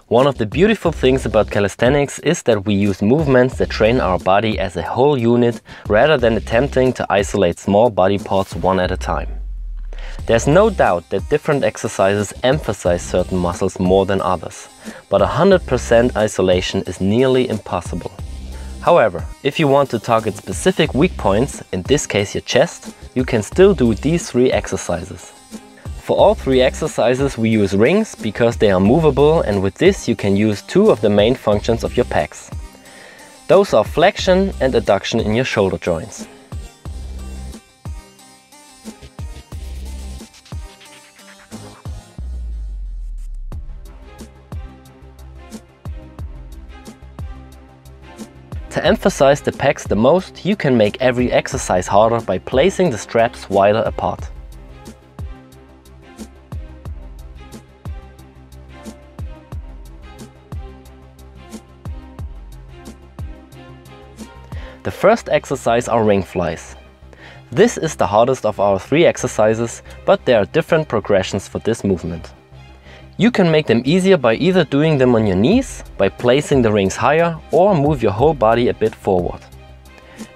One of the beautiful things about calisthenics is that we use movements that train our body as a whole unit rather than attempting to isolate small body parts one at a time. There's no doubt that different exercises emphasize certain muscles more than others, but 100% isolation is nearly impossible. However, if you want to target specific weak points, in this case your chest, you can still do these 3 exercises. For all 3 exercises we use rings because they are movable, and with this you can use 2 of the main functions of your pecs. Those are flexion and adduction in your shoulder joints. To emphasize the pecs the most, you can make every exercise harder by placing the straps wider apart. The first exercise are ring flies. This is the hardest of our 3 exercises, but there are different progressions for this movement. You can make them easier by either doing them on your knees, by placing the rings higher, or move your whole body a bit forward.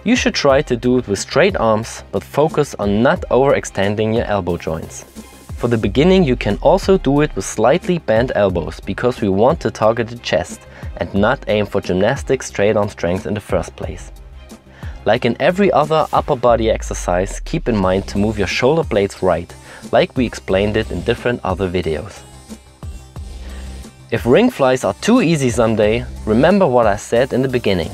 You should try to do it with straight arms, but focus on not overextending your elbow joints. For the beginning you can also do it with slightly bent elbows, because we want to target the chest and not aim for gymnastic straight arm strength in the first place. Like in every other upper body exercise, keep in mind to move your shoulder blades right, like we explained it in different other videos. If ring flies are too easy someday, remember what I said in the beginning.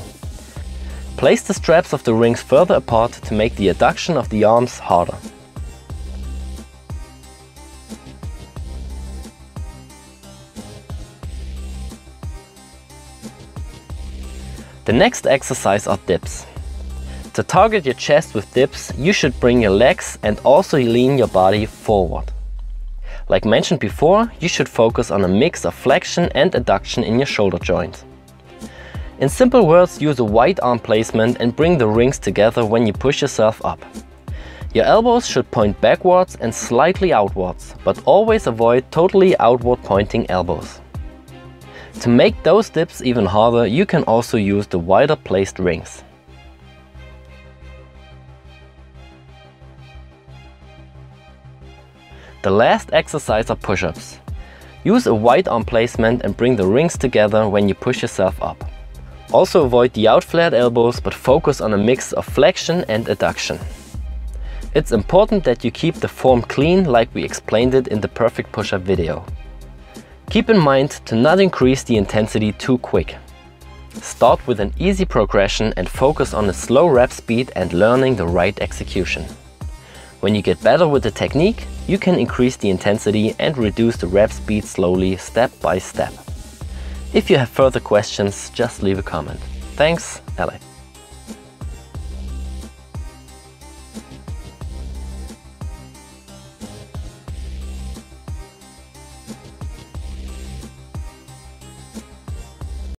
Place the straps of the rings further apart to make the adduction of the arms harder. The next exercise are dips. To target your chest with dips, you should bring your legs and also lean your body forward. Like mentioned before, you should focus on a mix of flexion and adduction in your shoulder joint. In simple words, use a wide arm placement and bring the rings together when you push yourself up. Your elbows should point backwards and slightly outwards, but always avoid totally outward pointing elbows. To make those dips even harder, you can also use the wider placed rings. The last exercise are push-ups. Use a wide arm placement and bring the rings together when you push yourself up. Also avoid the out-flared elbows, but focus on a mix of flexion and adduction. It's important that you keep the form clean, like we explained it in the perfect push-up video. Keep in mind to not increase the intensity too quick. Start with an easy progression and focus on a slow rep speed and learning the right execution. When you get better with the technique, you can increase the intensity and reduce the rep speed slowly, step by step. If you have further questions, just leave a comment. Thanks, Alex.